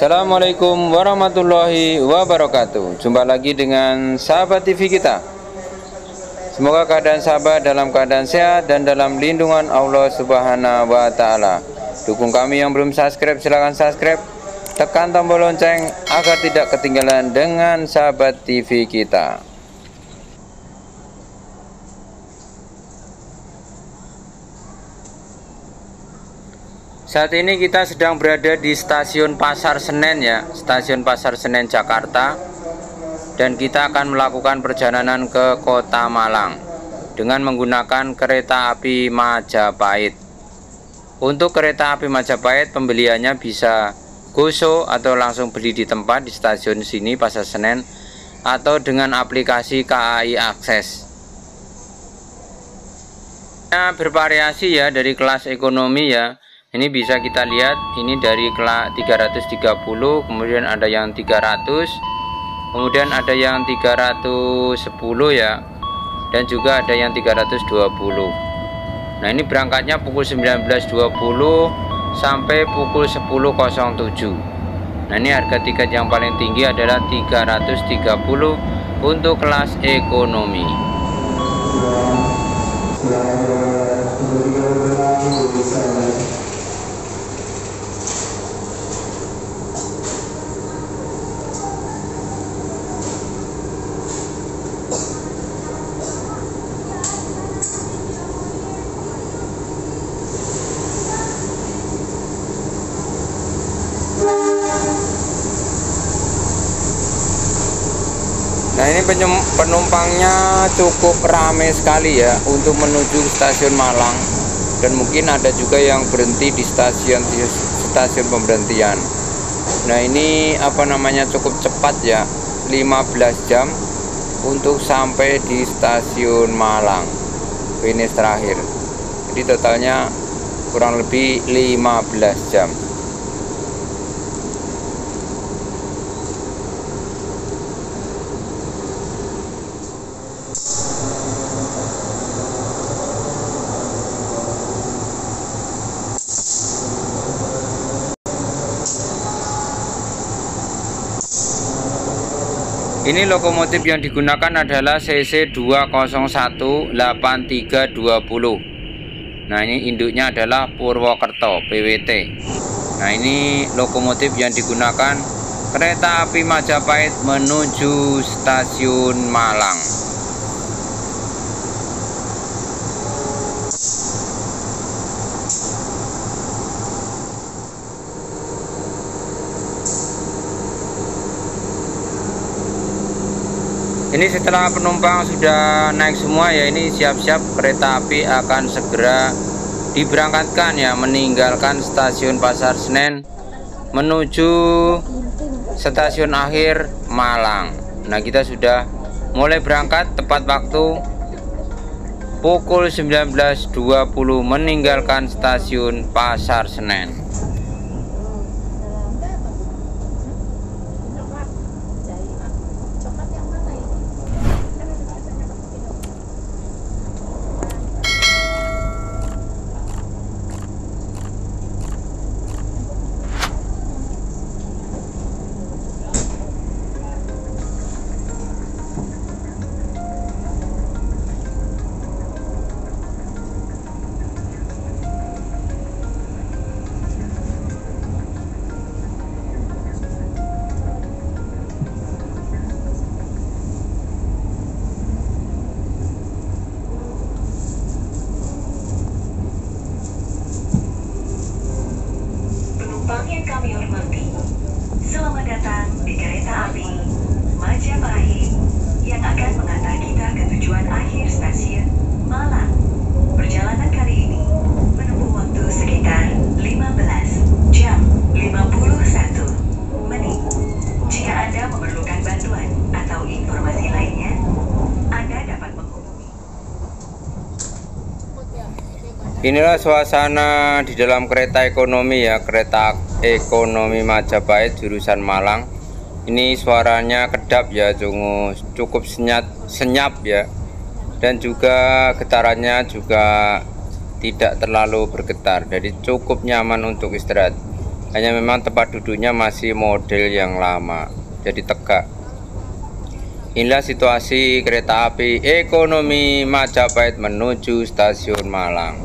Assalamualaikum warahmatullahi wabarakatuh. Jumpa lagi dengan sahabat TV kita. Semoga keadaan sahabat dalam keadaan sehat dan dalam lindungan Allah Subhanahu wa Ta'ala. Dukung kami yang belum subscribe, silahkan subscribe, tekan tombol lonceng agar tidak ketinggalan dengan sahabat TV kita. Saat ini kita sedang berada di stasiun Pasar Senen ya, stasiun Pasar Senen Jakarta, dan kita akan melakukan perjalanan ke Kota Malang dengan menggunakan kereta api Majapahit. Untuk kereta api Majapahit pembeliannya bisa GoSho atau langsung beli di tempat di stasiun sini Pasar Senen, atau dengan aplikasi KAI Akses. Bervariasi ya, dari kelas ekonomi ya. Ini bisa kita lihat, ini dari kelas 330, kemudian ada yang 300, kemudian ada yang 310 ya, dan juga ada yang 320. Nah, ini berangkatnya pukul 19.20 sampai pukul 10.07. Nah, ini harga tiket yang paling tinggi adalah 330 untuk kelas ekonomi. Nah, ini penumpangnya cukup ramai sekali ya untuk menuju stasiun Malang, dan mungkin ada juga yang berhenti di stasiun pemberhentian. Nah, ini cukup cepat ya, 15 jam untuk sampai di stasiun Malang finish terakhir. Jadi totalnya kurang lebih 15 jam. Ini lokomotif yang digunakan adalah CC 201 8320. Nah, ini induknya adalah Purwokerto PWT. Nah, ini lokomotif yang digunakan kereta api Majapahit menuju stasiun Malang. Ini setelah penumpang sudah naik semua ya, ini siap-siap kereta api akan segera diberangkatkan ya, meninggalkan stasiun Pasar Senen menuju stasiun akhir Malang. Nah, kita sudah mulai berangkat tepat waktu pukul 19.20 meninggalkan stasiun Pasar Senen. Yang kami hormati, selamat datang di kereta api Majapahit yang akan mengantar kita ke tujuan akhir stasiun Malang. Perjalanan kali ini menempuh waktu sekitar 15 jam 51 menit. Jika Anda memerlukan bantuan atau informasi lainnya, Anda dapat menghubungi. Inilah suasana di dalam kereta ekonomi ya, kereta ekonomi Majapahit jurusan Malang. Ini suaranya kedap ya, cukup senyap ya, dan juga getarannya juga tidak terlalu bergetar, jadi cukup nyaman untuk istirahat. hanya memang tempat duduknya masih model yang lama, jadi tegak. Inilah situasi kereta api ekonomi Majapahit menuju stasiun Malang.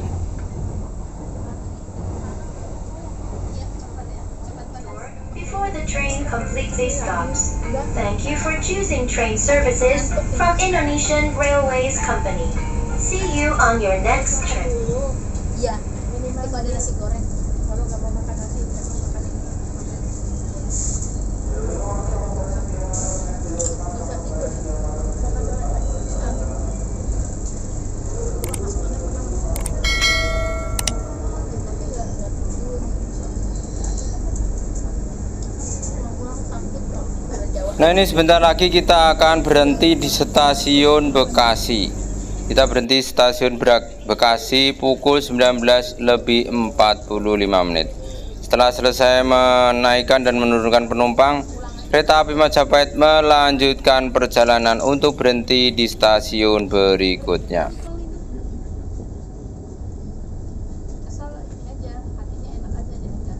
Before the train completely stops, thank you for choosing train services from Indonesian Railways Company. See you on your next trip. Iya, minimal itu ada nasi goreng. Kalau nggak mau makan nasi, kasih makan ini. Bisa tidur. Nah, ini sebentar lagi kita akan berhenti di stasiun Bekasi. Kita berhenti stasiun Bekasi pukul 19:45. Setelah selesai menaikkan dan menurunkan penumpang, kereta api Majapahit melanjutkan perjalanan untuk berhenti di stasiun berikutnya. Asal ini aja, hatinya enak aja jadi enggak.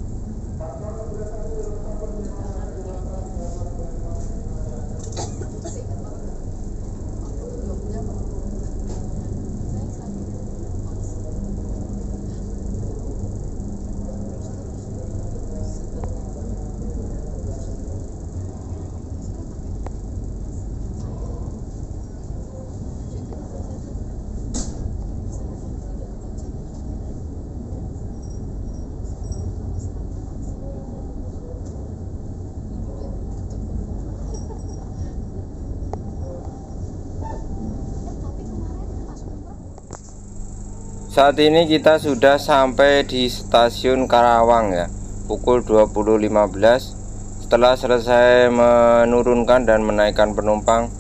Saat ini kita sudah sampai di stasiun Karawang ya, pukul 20.15. Setelah selesai menurunkan dan menaikkan penumpang,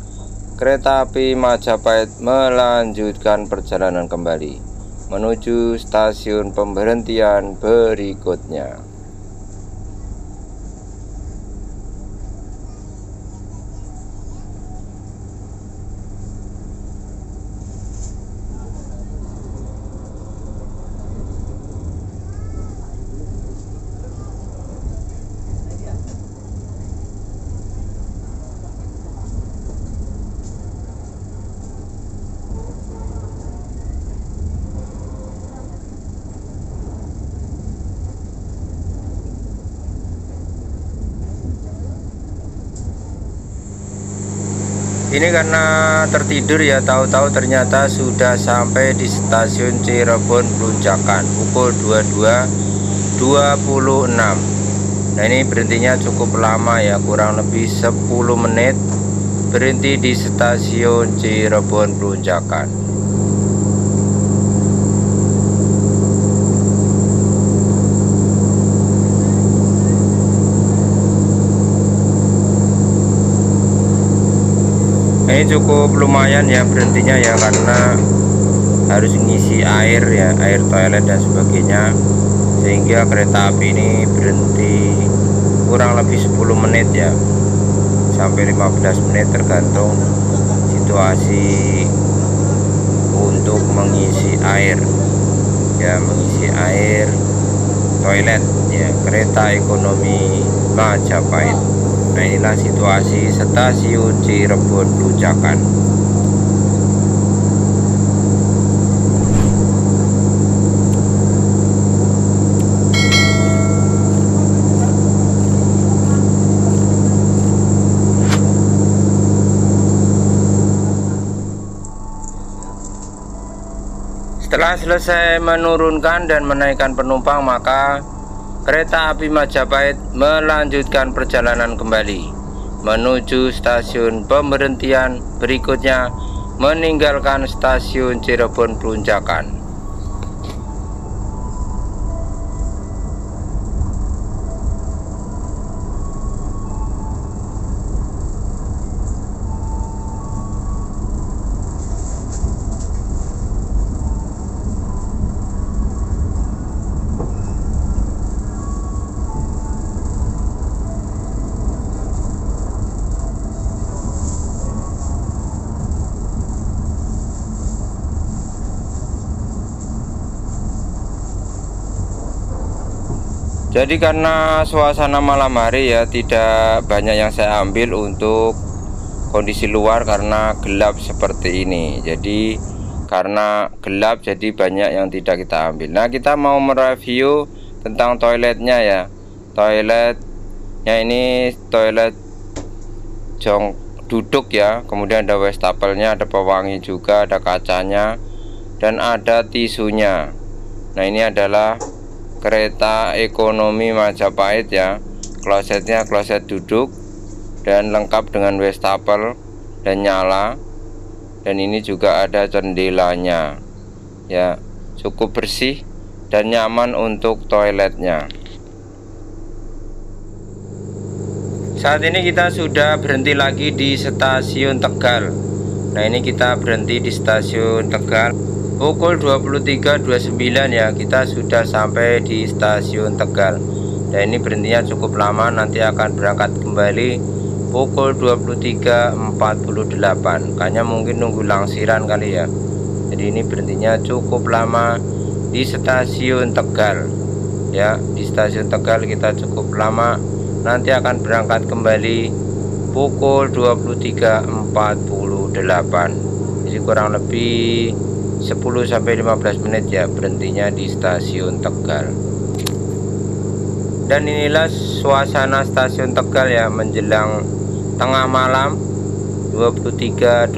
kereta api Majapahit melanjutkan perjalanan kembali menuju stasiun pemberhentian berikutnya. Ini karena tertidur ya, tahu-tahu ternyata sudah sampai di stasiun Cirebon Plunjakan pukul 22.26. Nah, ini berhentinya cukup lama ya, kurang lebih 10 menit berhenti di stasiun Cirebon Plunjakan. Ini cukup lumayan ya berhentinya ya, karena harus ngisi air ya, air toilet dan sebagainya, sehingga kereta api ini berhenti kurang lebih 10 menit ya, sampai 15 menit tergantung situasi untuk mengisi air ya, mengisi air toilet ya, kereta ekonomi Majapahit. Nah, inilah situasi stasiun Cirebon Plunjakan. Setelah selesai menurunkan dan menaikkan penumpang, maka kereta api Majapahit melanjutkan perjalanan kembali menuju stasiun pemberhentian berikutnya, meninggalkan stasiun Cirebon Plunjakan. Jadi karena suasana malam hari ya, tidak banyak yang saya ambil untuk kondisi luar karena gelap seperti ini. Jadi karena gelap jadi banyak yang tidak kita ambil. Nah, kita mau mereview tentang toiletnya ya. Toiletnya ini toilet jong duduk ya, kemudian ada wastafelnya, ada pewangi juga, ada kacanya, dan ada tisunya. Nah, ini adalah kereta ekonomi Majapahit ya. Klosetnya kloset duduk dan lengkap dengan wastafel dan nyala, dan ini juga ada jendelanya ya, cukup bersih dan nyaman untuk toiletnya. Saat ini kita sudah berhenti lagi di stasiun Tegal. Nah, ini kita berhenti di stasiun Tegal pukul 23.29 ya, kita sudah sampai di stasiun Tegal. Dan ini berhentinya cukup lama, nanti akan berangkat kembali pukul 23.48. Kayaknya mungkin nunggu langsiran kali ya. Jadi ini berhentinya cukup lama di stasiun Tegal ya. Di stasiun Tegal kita cukup lama, nanti akan berangkat kembali pukul 23.48. Jadi kurang lebih 10-15 menit ya berhentinya di stasiun Tegal. Dan inilah suasana stasiun Tegal ya menjelang tengah malam 23.29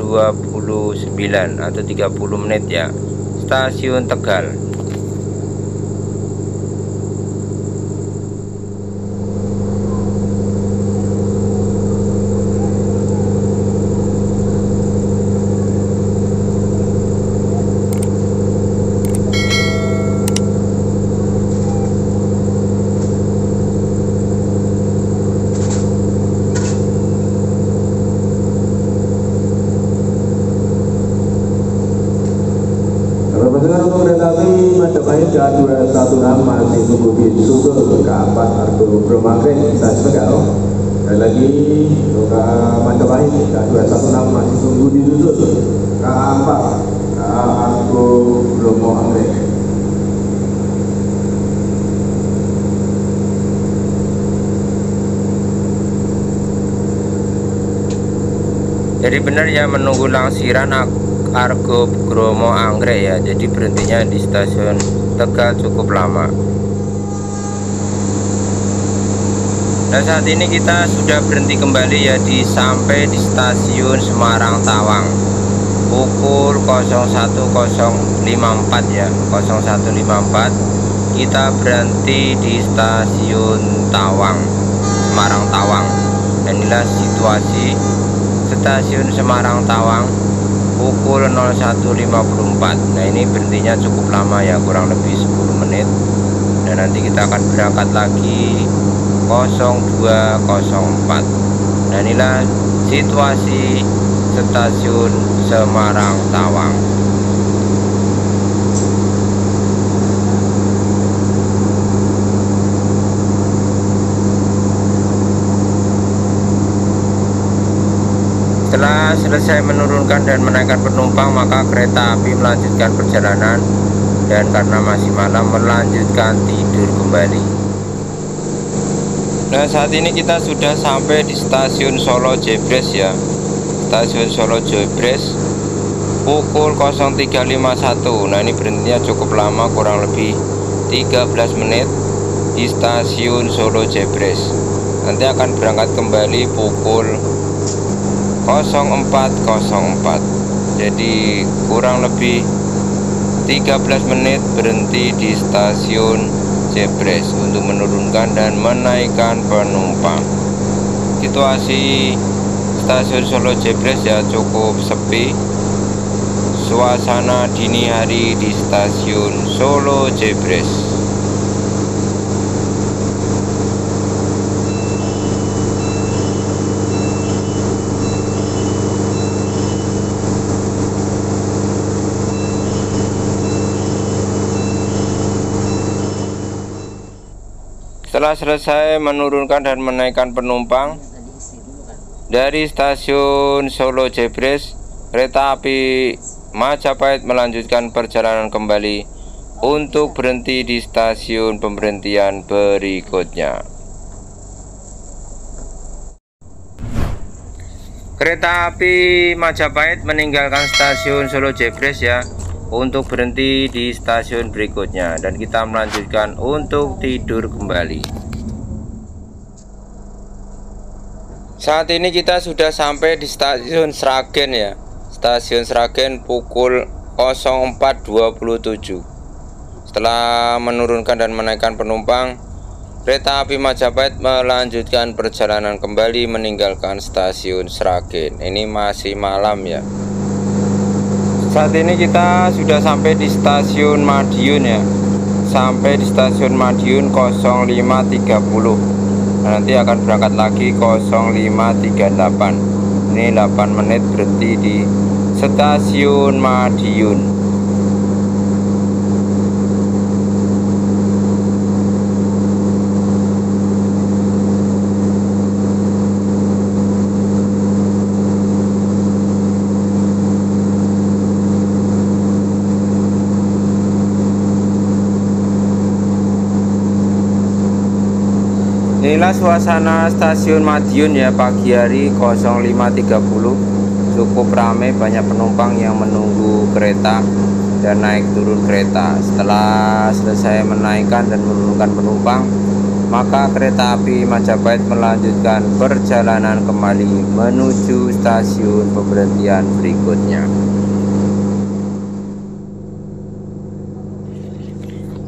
atau 30 menit ya, stasiun Tegal. Untuk kereta api Majapahit K216 masih tunggu di Sugeng K4 Argo Bromangkring stasiun Tegal. Dan lagi untuk Majapahit K216 masih tunggu di K4 Argo Bromangkring. Jadi benar ya, menunggu langsiran Argo Bromo Anggrek ya. Jadi berhentinya di stasiun Tegal cukup lama. Dan saat ini kita sudah berhenti kembali ya, sampai di stasiun Semarang Tawang pukul 01.054 ya, 01.54 kita berhenti di stasiun Tawang, Semarang Tawang. Dan inilah situasi stasiun Semarang Tawang pukul 01.54. Nah, ini berhentinya cukup lama ya, kurang lebih 10 menit. Dan nanti kita akan berangkat lagi 02.04. Nah, inilah situasi stasiun Semarang Tawang. Setelah selesai menurunkan dan menaikkan penumpang, maka kereta api melanjutkan perjalanan, dan karena masih malam melanjutkan tidur kembali. Nah, saat ini kita sudah sampai di stasiun Solo Jebres ya. Stasiun Solo Jebres pukul 03.51. Nah, ini berhentinya cukup lama, kurang lebih 13 menit di stasiun Solo Jebres. Nanti akan berangkat kembali pukul 04.04. Jadi kurang lebih 13 menit berhenti di stasiun Jebres untuk menurunkan dan menaikkan penumpang. Situasi stasiun Solo Jebres ya cukup sepi. Suasana dini hari di stasiun Solo Jebres. Setelah selesai menurunkan dan menaikkan penumpang dari stasiun Solo Jebres, kereta api Majapahit melanjutkan perjalanan kembali untuk berhenti di stasiun pemberhentian berikutnya. Kereta api Majapahit meninggalkan stasiun Solo Jebres ya, untuk berhenti di stasiun berikutnya, dan kita melanjutkan untuk tidur kembali. Saat ini kita sudah sampai di stasiun Sragen ya. Stasiun Sragen pukul 04.27. Setelah menurunkan dan menaikkan penumpang, kereta api Majapahit melanjutkan perjalanan kembali meninggalkan stasiun Sragen. Ini masih malam ya. Saat ini kita sudah sampai di stasiun Madiun ya. Sampai di stasiun Madiun 05.30. Nanti akan berangkat lagi 05.38. Ini 8 menit berhenti di stasiun Madiun. Inilah suasana stasiun Madiun ya, pagi hari 05.30. Cukup ramai, banyak penumpang yang menunggu kereta dan naik turun kereta. Setelah selesai menaikkan dan menurunkan penumpang, maka kereta api Majapahit melanjutkan perjalanan kembali menuju stasiun pemberhentian berikutnya.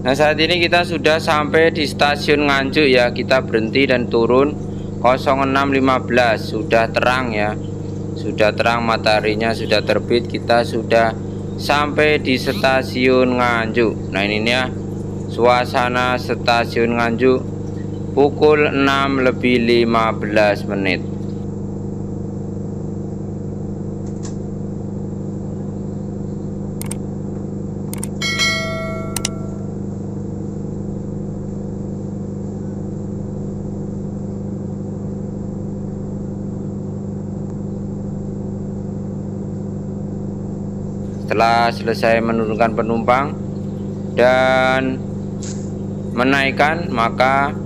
Nah, saat ini kita sudah sampai di stasiun Nganjuk ya. Kita berhenti dan turun 06.15. Sudah terang ya. Sudah terang, mataharinya sudah terbit. Kita sudah sampai di stasiun Nganjuk. Nah, ini ya suasana stasiun Nganjuk pukul 6.15 menit. Setelah selesai menurunkan penumpang dan menaikkan, maka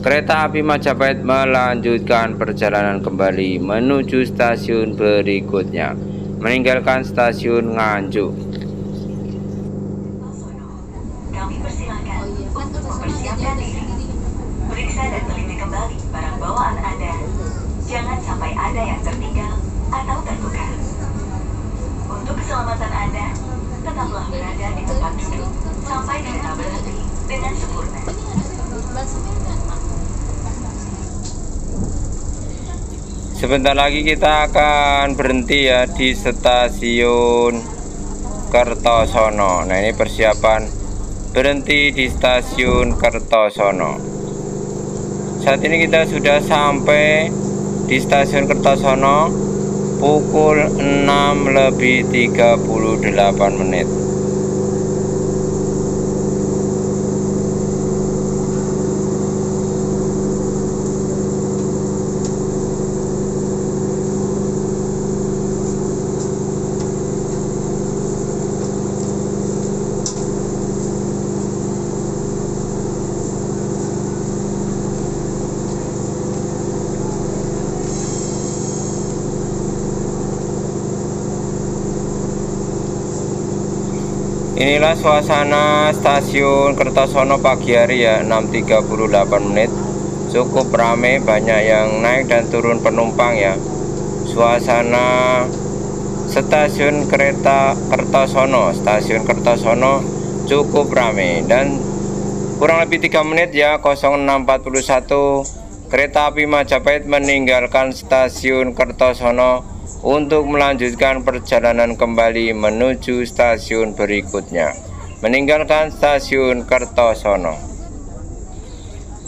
kereta api Majapahit melanjutkan perjalanan kembali menuju stasiun berikutnya, meninggalkan stasiun Nganjuk. Kami persilakan untuk mempersiapkan diri. Periksa dan teliti kembali barang bawaan Anda. Jangan sampai ada yang tertinggal atau tertukar. Untuk keselamatan Anda, tetaplah berada di tempat duduk sampai kereta berhenti dengan sempurna. Sebentar lagi kita akan berhenti ya di stasiun Kertosono. Nah, ini persiapan berhenti di stasiun Kertosono. Saat ini kita sudah sampai di stasiun Kertosono pukul 6.38 menit. Inilah suasana stasiun Kertosono pagi hari ya, 6.38 menit. Cukup ramai, banyak yang naik dan turun penumpang ya. Suasana stasiun kereta Kertosono, stasiun Kertosono cukup ramai, dan kurang lebih 3 menit ya, 06.41 kereta api Majapahit meninggalkan stasiun Kertosono untuk melanjutkan perjalanan kembali menuju stasiun berikutnya, meninggalkan stasiun Kertosono.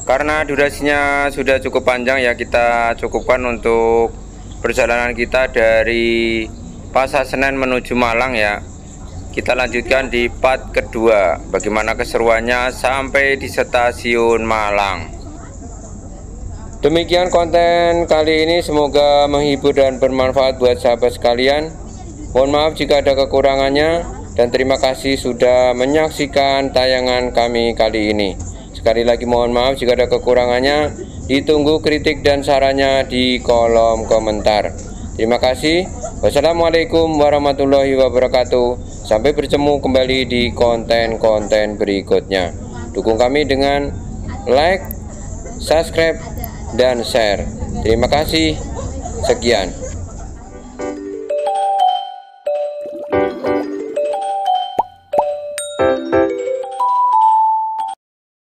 Karena durasinya sudah cukup panjang ya, kita cukupkan untuk perjalanan kita dari Pasar Senen menuju Malang ya. Kita lanjutkan di part kedua, bagaimana keseruannya sampai di stasiun Malang. Demikian konten kali ini, semoga menghibur dan bermanfaat buat sahabat sekalian. Mohon maaf jika ada kekurangannya. dan terima kasih sudah menyaksikan tayangan kami kali ini. Sekali lagi mohon maaf jika ada kekurangannya. Ditunggu kritik dan sarannya di kolom komentar. Terima kasih. Wassalamualaikum warahmatullahi wabarakatuh. Sampai bertemu kembali di konten-konten berikutnya. Dukung kami dengan like, subscribe, dan share. Terima kasih. Sekian.